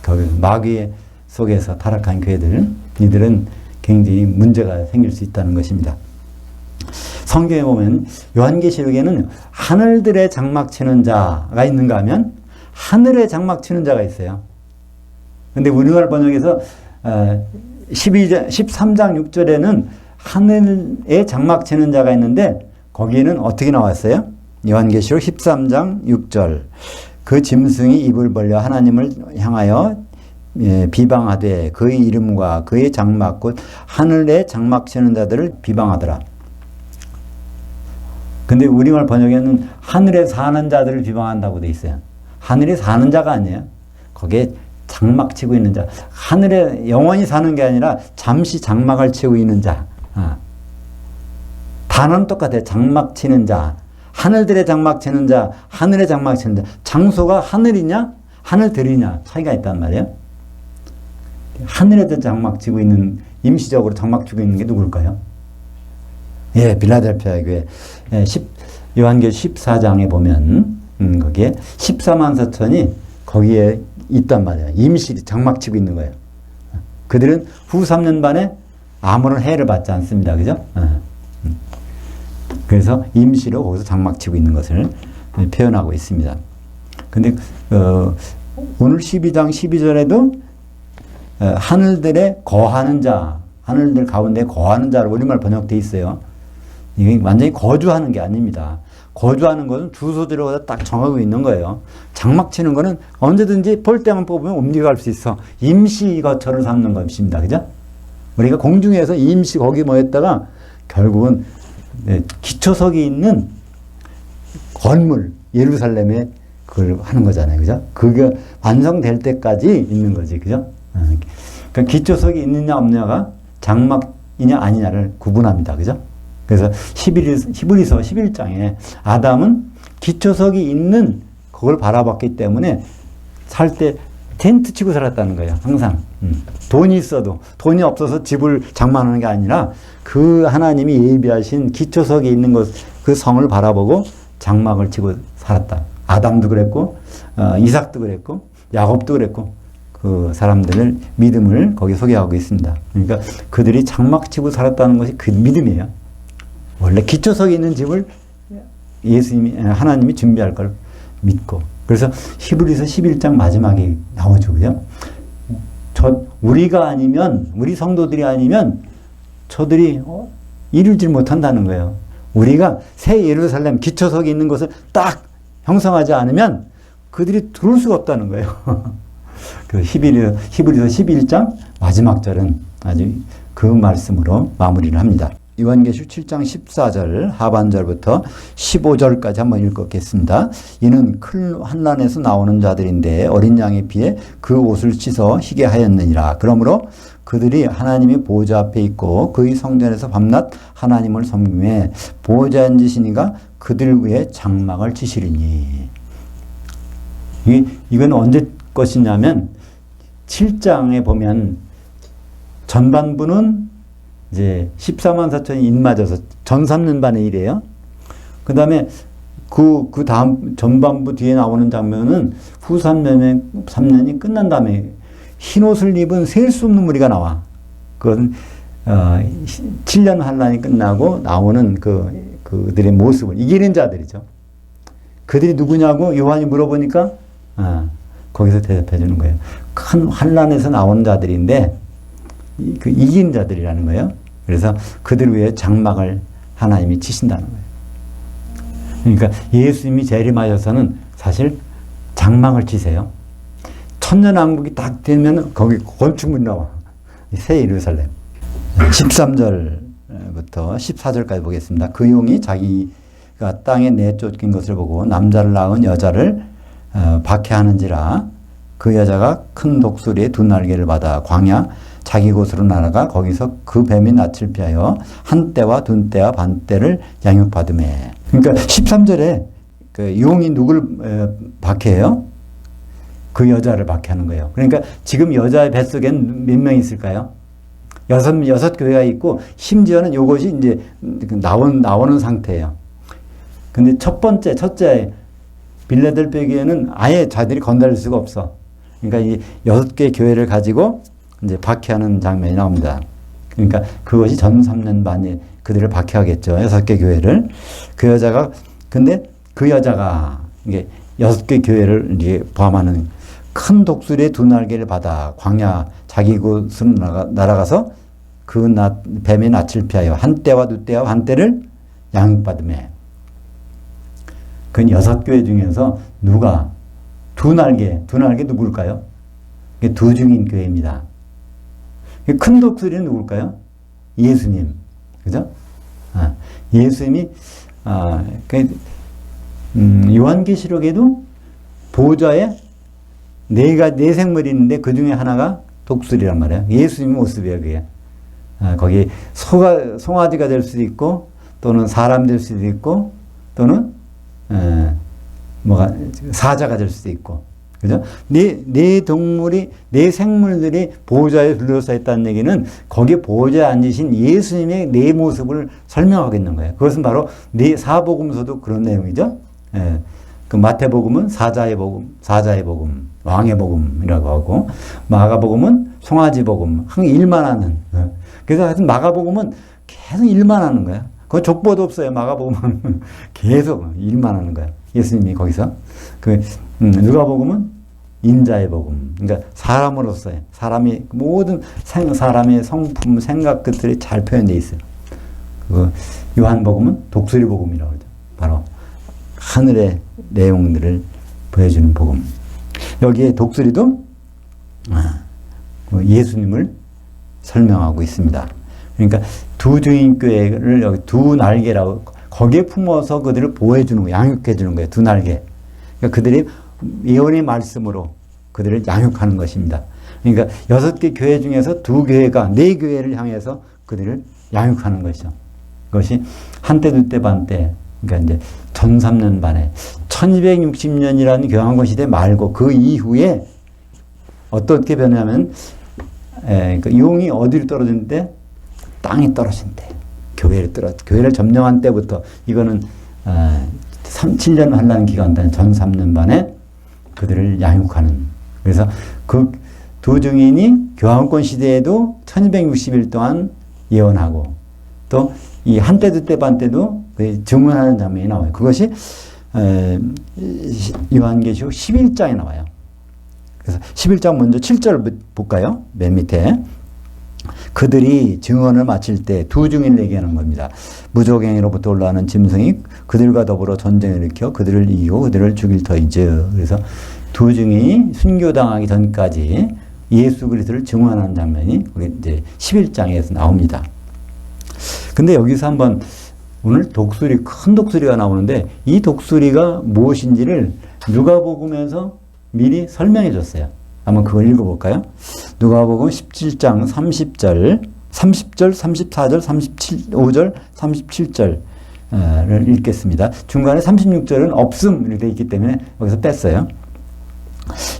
거기 마귀 속에서 타락한 교회들. 이들은 굉장히 문제가 생길 수 있다는 것입니다. 성경에 보면 요한계시록에는 하늘들에 장막 치는 자가 있는가 하면 하늘에 장막 치는 자가 있어요. 근데 우리말 번역에서 13장 6절에는 하늘에 장막 치는 자가 있는데 거기에는 어떻게 나왔어요? 요한계시록 13장 6절. 그 짐승이 입을 벌려 하나님을 향하여 비방하되 그의 이름과 그의 장막 곧 하늘에 장막 치는 자들을 비방하더라. 근데 우리말 번역에는 하늘에 사는 자들을 비방한다고 돼 있어요. 하늘에 사는 자가 아니에요. 거기에 장막 치고 있는 자. 하늘에 영원히 사는 게 아니라 잠시 장막을 치고 있는 자. 단어는 똑같아요. 장막 치는 자. 하늘들의 장막 치는 자. 하늘에 장막 치는 자. 장소가 하늘이냐 하늘들이냐 차이가 있단 말이에요. 하늘에도 장막 치고 있는, 임시적으로 장막 치고 있는 게 누굴까요? 빌라델피아 교회. 요한계시록 14장에 보면 거기에 14만 서천이 거기에 있단 말이에요. 임시 장막 치고 있는 거예요. 그들은 후 3년 반에 아무런 해를 받지 않습니다. 그죠? 그래서 임시로 거기서 장막 치고 있는 것을 표현하고 있습니다. 근데 오늘 12장 12절에도 하늘들에 거하는 자, 하늘들 가운데 거하는 자로 우리말 번역되어 있어요. 이게 완전히 거주하는 게 아닙니다. 거주하는 것은 주소지로 딱 정하고 있는 거예요. 장막 치는 거는 언제든지 볼 때만 뽑으면 옮겨갈 수 있어. 임시 거처를 삼는 것입니다. 그죠? 우리가 공중에서 임시 거기 모였다가 결국은 기초석이 있는 건물, 예루살렘에 그걸 하는 거잖아요. 그죠? 그게 완성될 때까지 있는 거지. 그죠? 그러니까 기초석이 있느냐 없느냐가 장막이냐 아니냐를 구분합니다. 그죠? 그래서 히브리서 11장에 아담은 기초석이 있는 그걸 바라봤기 때문에 살 때 텐트 치고 살았다는 거예요. 항상. 돈이 있어도, 돈이 없어서 집을 장만하는 게 아니라 그 하나님이 예비하신 기초석에 있는 것, 그 성을 바라보고 장막을 치고 살았다. 아담도 그랬고, 이삭도 그랬고, 야곱도 그랬고, 그 사람들을 믿음을 거기 소개하고 있습니다. 그러니까 그들이 장막 치고 살았다는 것이 그 믿음이에요. 원래 기초석에 있는 집을 하나님이 준비할 걸 믿고 그래서 히브리서 11장 마지막에 나오죠. 그죠? 우리가 아니면, 우리 성도들이 아니면 저들이 이루질 못한다는 거예요. 우리가 새 예루살렘 기초석이 있는 것을 딱 형성하지 않으면 그들이 들어올 수가 없다는 거예요. 그 히브리서 11장 마지막 절은 아주 그 말씀으로 마무리를 합니다. 요한계시록 7장 14절 하반절부터 15절까지 한번 읽겠습니다. 이는 큰 환난에서 나오는 자들인데 어린 양의 피에 그 옷을 씻어 희게 하였느니라. 그러므로 그들이 하나님의 보호자 앞에 있고 그의 성전에서 밤낮 하나님을 섬기며 보호자에 앉으시니가 그들 위에 장막을 치시리니. 이건 언제 것이냐면 7장에 보면 전반부는 이제 14만 4천이 인맞아서 전 3년반의 일이에요. 그 다음에 그 다음 전반부 뒤에 나오는 장면은 후 3년이 끝난 다음에 흰 옷을 입은 셀 수 없는 무리가 나와. 그건 7년 환란이 끝나고 나오는 그들의 모습을 이기는 자들이죠. 그들이 누구냐고 요한이 물어보니까 거기서 대답해 주는 거예요. 큰 환란에서 나오는 자들인데 그 이긴 자들이라는 거예요. 그래서 그들 위해 장막을 하나님이 치신다는 거예요. 그러니까 예수님이 재림하셔서는 사실 장막을 치세요. 천년왕국이 딱 되면 거기 건축물이 나와. 새 예루살렘. 13절부터 14절까지 보겠습니다. 그 용이 자기가 땅에 내쫓긴 것을 보고 남자를 낳은 여자를 박해하는지라 그 여자가 큰 독수리의 두 날개를 받아 광야 자기 곳으로 날아가 거기서 그 뱀이 낯을 피하여 한 때와 두 때와 반 때를 양육받으매. 그러니까 13절에 그 용이 누굴 박해해요? 그 여자를 박해하는 거예요. 그러니까 지금 여자의 뱃속엔 몇 명 있을까요? 여섯 교회가 있고 심지어는 이것이 이제 나오는 상태예요. 근데 첫째 빌라델피아 교회는 아예 자들이 건드릴 수가 없어. 그러니까 이 6개 교회를 가지고 이제 박해하는 장면이 나옵니다. 그러니까 그것이 전 3년 반에 그들을 박해하겠죠. 6개 교회를. 근데 그 여자가 이게 6개 교회를 이제 포함하는 큰 독수리의 두 날개를 받아 광야 자기 곳으로 날아가서 그 뱀의 낯을 피하여 한 때와 두 때와 한 때를 양육받으매. 그 6교회 중에서 누가 두 날개 누굴까요? 두 중인 교회입니다. 큰 독수리는 누굴까요? 예수님. 그죠? 예수님이, 요한계시록에도 보호자에 네 생물이 있는데 그 중에 하나가 독수리란 말이에요. 예수님 모습이에요, 그게. 거기 송아지가 될 수도 있고, 또는 사람 될 수도 있고, 또는, 사자가 될 수도 있고. 그죠? 네 생물들이 보호자에 둘러싸여 있다는 얘기는 거기에 보호자에 앉으신 예수님의 네 모습을 설명하고 있는 거예요. 그것은 바로 사복음서도 그런 내용이죠. 예. 그 마태복음은 사자의 복음, 왕의 복음이라고 하고, 마가복음은 송아지 복음, 항상 일만 하는. 그래서 하여튼 마가복음은 계속 일만 하는 거야. 그 족보도 없어요. 마가복음은 계속 일만 하는 거야. 예수님이 거기서. 누가복음은 인자의 복음. 그러니까 사람으로서의 모든 사람의 성품, 생각 것들이 잘 표현되어 있어요. 요한복음은 독수리 복음이라고 하죠. 바로 하늘의 내용들을 보여주는 복음. 여기에 독수리도 예수님을 설명하고 있습니다. 그러니까 두 주인교회를 여기 두 날개라고 거기에 품어서 그들을 보호해주는 거예요. 양육해주는 거예요. 두 날개. 그러니까 그들이 예언의 말씀으로 그들을 양육하는 것입니다. 그러니까 6개 교회 중에서 두 교회가 4교회를 향해서 그들을 양육하는 것이죠. 그것이 한때, 두때, 반때. 그러니까 이제 전 3년 반에 1260년이라는 교황권 시대 말고 그 이후에 어떻게 변하냐면 용이 어디로 떨어지는데 땅에 떨어진대. 교회를 점령한 때부터 이거는 7년 환란 기간 동안 전 3년 반에 그들을 양육하는. 그래서 그 두 증인이 교황권 시대에도 1260일 동안 예언하고 또 이 한때 두때 반때도 증언하는 장면이 나와요. 그것이 요한계시록 11장에 나와요. 그래서 11장 먼저 7절 볼까요? 맨 밑에. 그들이 증언을 마칠 때 두 증인을 얘기하는 겁니다. 무적행위로부터 올라오는 짐승이 그들과 더불어 전쟁을 일으켜 그들을 이기고 그들을 죽일 터이즈. 그래서 두 증인이 순교당하기 전까지 예수 그리스도를 증언하는 장면이 우리 이제 11장에서 나옵니다. 근데 여기서 한번 오늘 독수리, 큰 독수리가 나오는데 이 독수리가 무엇인지를 누가복음에서 미리 설명해 줬어요. 한번 그걸 읽어볼까요? 누가복음 17장 30절, 34절, 35절, 37절을 읽겠습니다. 중간에 36절은 없음 이렇게 있기 때문에 여기서 뺐어요.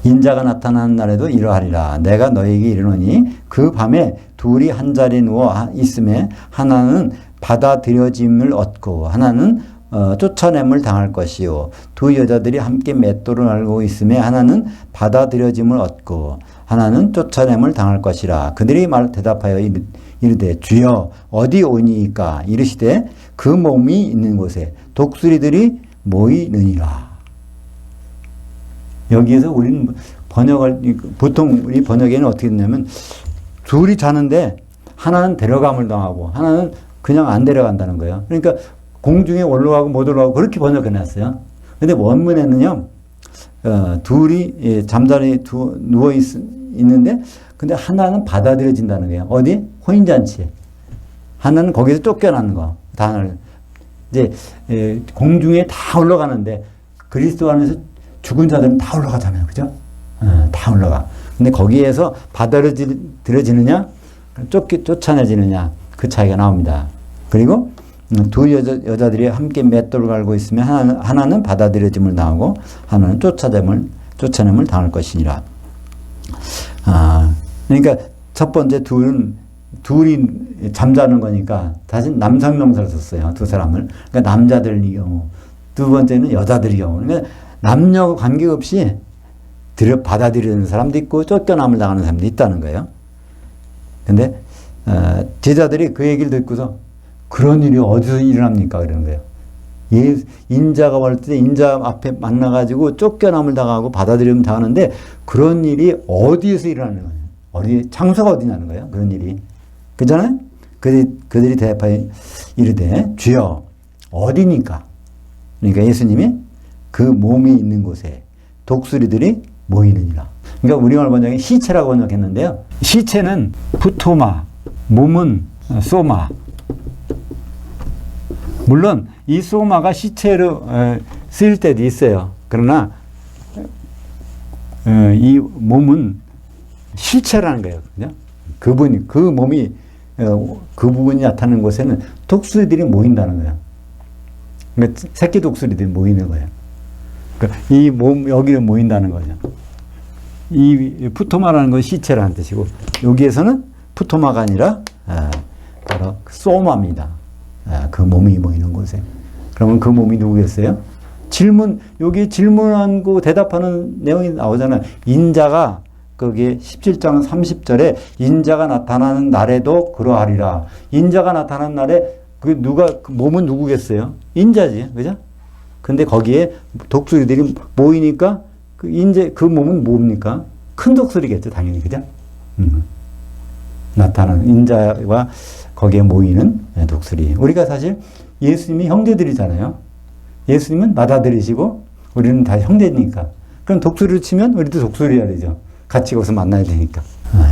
인자가 나타나는 날에도 이러하리라. 내가 너에게 이르노니 그 밤에 둘이 한 자리에 누워 있음에 하나는 받아들여짐을 얻고 하나는 쫓아냄을 당할 것이요. 두 여자들이 함께 맷돌을 알고 있음에 하나는 받아들여짐을 얻고 하나는 쫓아냄을 당할 것이라. 그들이 대답하여 이르되 주여 어디 오니이까. 이르시되 그 몸이 있는 곳에 독수리들이 모이느니라. 여기에서 우리는 보통 우리 번역에는 어떻게 됐냐면 둘이 자는데 하나는 데려감을 당하고 하나는 그냥 안 데려간다는 거예요. 그러니까 공중에 올라가고 못 올라가고 그렇게 번역해 놨어요. 근데 원문에는요, 둘이 잠자리에 누워 있는데, 근데 하나는 받아들여진다는 거예요. 어디? 혼인잔치에. 하나는 거기서 쫓겨나는 거. 단어를. 이제, 공중에 다 올라가는데, 그리스도 안에서 죽은 자들은 다 올라가잖아요. 그죠? 다 올라가. 근데 거기에서 받아들여지느냐, 쫓아내지느냐, 그 차이가 나옵니다. 그리고 두 여자들이 함께 맷돌을 갈고 있으면 하나는 받아들여짐을 당하고 하나는 쫓아냄을 당할 것이니라. 그러니까 첫 번째 둘이 잠자는 거니까 다시 남성명사를 썼어요. 두 사람을. 그러니까 남자들의 경우. 두 번째는 여자들의 경우. 그러니까 남녀 관계없이 받아들이는 사람도 있고 쫓겨남을 당하는 사람도 있다는 거예요. 근데 제자들이 그 얘기를 듣고서 그런 일이 어디서 일어납니까? 그러는 거예요. 인자가 올 때 인자 앞에 만나가지고 쫓겨남을 당하고 받아들이면 당하는데 그런 일이 어디에서 일어나는 거예요? 장소가 어디냐는 거예요? 그런 일이. 그잖아요? 그들이 대답하여 이르되 주여 어디니까? 그러니까 예수님이 그 몸이 있는 곳에 독수리들이 모이느니라. 그러니까 우리말 번역에 시체라고 번역했는데요. 시체는 푸토마, 몸은 소마. 물론 이 소마가 시체로 쓰일 때도 있어요. 그러나 이 몸은 실체라는 거예요. 그죠? 그 몸이 그 부분이 나타나는 곳에는 독수리들이 모인다는 거예요. 그러니까 새끼 독수리들이 모이는 거예요. 그러니까 이 몸 여기에 모인다는 거죠. 이 푸토마라는 건 시체라는 뜻이고 여기에서는 푸토마가 아니라 바로 소마입니다. 그 몸이 모이는 곳에. 그러면 그 몸이 누구겠어요? 여기 질문한 거 대답하는 내용이 나오잖아요. 인자가, 거기에 17장 30절에 인자가 나타나는 날에도 그러하리라. 인자가 나타나는 날에 그 몸은 누구겠어요? 인자지. 그죠? 근데 거기에 독수리들이 모이니까 그 몸은 뭡니까? 큰 독수리겠죠. 당연히. 그죠? 나타나는 인자와 거기에 모이는 독수리. 우리가 사실 예수님이 형제들이잖아요. 예수님은 받아들이시고 우리는 다 형제니까. 그럼 독수리를 치면 우리도 독수리야 되죠. 같이 거기서 만나야 되니까.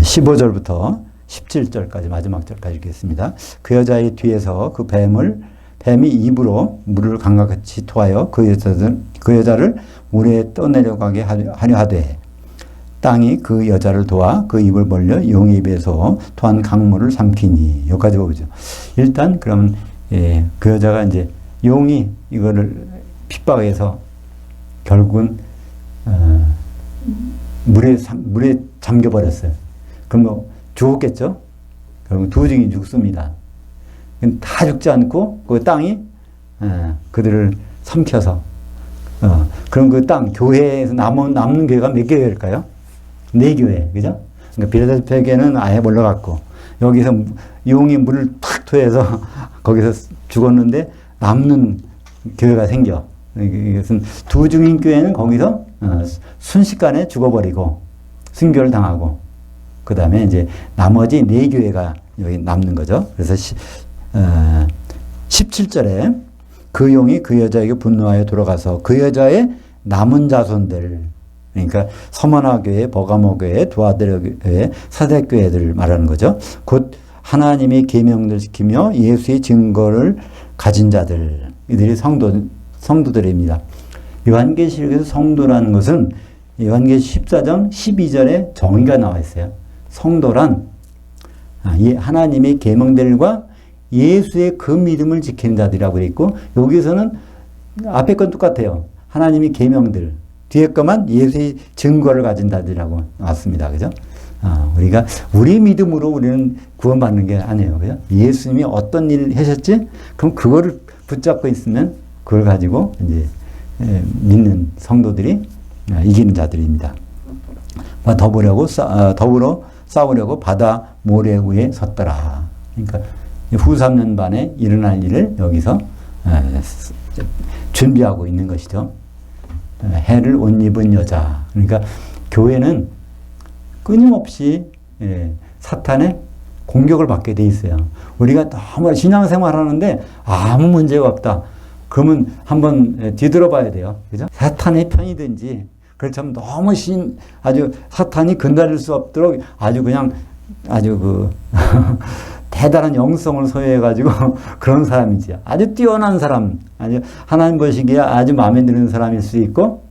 15절부터 17절까지 마지막 절까지 읽겠습니다. 그 여자의 뒤에서 그 뱀이 입으로 물을 강같이 토하여 그 여자를 물에 떠내려가게 하려 하되 땅이 그 여자를 도와 그 입을 벌려 용의 입에서 토한 강물을 삼키니. 여기까지 보죠. 일단 그럼 그 여자가 이제 용이 이거를 핍박해서 결국은 물에 잠겨버렸어요. 그럼 뭐 죽었겠죠? 결국 두 증이 죽습니다. 다 죽지 않고 그 땅이 그들을 삼켜서 그럼 그 땅 교회에서 남는 교회가 몇 교회일까요? 4교회, 그죠? 그러니까 빌라델피아에는 아예 몰려갔고 여기서 용이 물을 탁 토해서 거기서 죽었는데 남는 교회가 생겨. 이것은 두 중인교회는 거기서 순식간에 죽어버리고 순교를 당하고 그 다음에 이제 나머지 네 교회가 여기 남는 거죠. 그래서 17절에 그 용이 그 여자에게 분노하여 돌아가서 그 여자의 남은 자손들, 그러니까 서머나 교회, 버가모 교회, 두아데라 교회, 사대 교회들을 말하는 거죠. 곧 하나님의 계명들 지키며 예수의 증거를 가진 자들, 이들이 성도들입니다. 요한계시록에서 성도라는 것은 요한계시 14장 12절에 정의가 나와 있어요. 성도란 하나님의 계명들과 예수의 그 믿음을 지키는 자들이라고 되어 있고, 여기서는 앞에 건 똑같아요. 하나님의 계명들, 뒤에 거만 예수의 증거를 가진 자들이라고 나왔습니다. 그죠? 우리가 우리 믿음으로 우리는 구원받는 게 아니에요. 그죠? 예수님이 어떤 일을 하셨지? 그럼 그거를 붙잡고 있으면 그걸 가지고 이제 믿는 성도들이 이기는 자들입니다. 더불어 싸우려고 바다 모래 위에 섰더라. 그러니까 후 3년 반에 일어날 일을 여기서 준비하고 있는 것이죠. 해를 옷 입은 여자. 그러니까 교회는 끊임없이 사탄의 공격을 받게 돼 있어요. 우리가 너무 신앙생활 하는데 아무 문제가 없다. 그러면 한번 뒤돌아봐야 돼요. 그죠? 사탄의 편이든지, 그렇다면 너무 아주 사탄이 근달릴 수 없도록 아주 대단한 영성을 소유해가지고 그런 사람이지. 아주 뛰어난 사람, 아주 하나님 보시기에 아주 마음에 드는 사람일 수 있고,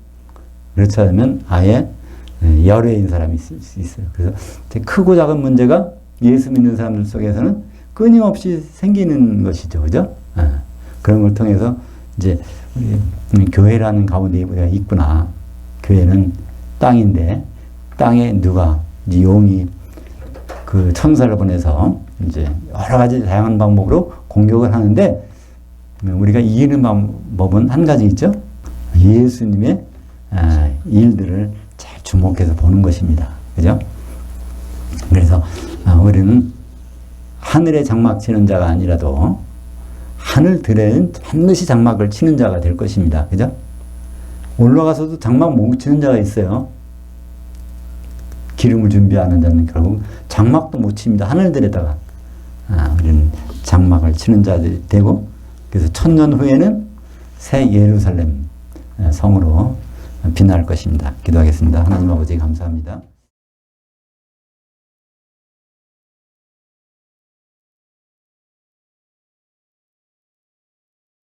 그렇지 않으면 아예 열애인 사람이 있을 수 있어요. 그래서 크고 작은 문제가 예수 믿는 사람들 속에서는 끊임없이 생기는 것이죠. 그죠? 그런 걸 통해서 이제 우리 교회라는 가운데 우리가 있구나. 교회는 땅인데, 땅에 누가, 이제 용이 그 천사를 보내서 이제 여러 가지 다양한 방법으로 공격을 하는데, 우리가 이기는 방법은 한 가지 있죠. 예수님의 일들을 잘 주목해서 보는 것입니다. 그죠? 그래서 우리는 하늘에 장막 치는 자가 아니라도 하늘들에는 반드시 장막을 치는 자가 될 것입니다. 그죠? 올라가서도 장막 못 치는 자가 있어요. 기름을 준비하는 자는 결국 장막도 못 칩니다. 하늘들에다가. 우리는 장막을 치는 자들이 되고, 그래서 1000년 후에는 새 예루살렘 성으로 빛날 것입니다. 기도하겠습니다. 하나님 아버지 감사합니다.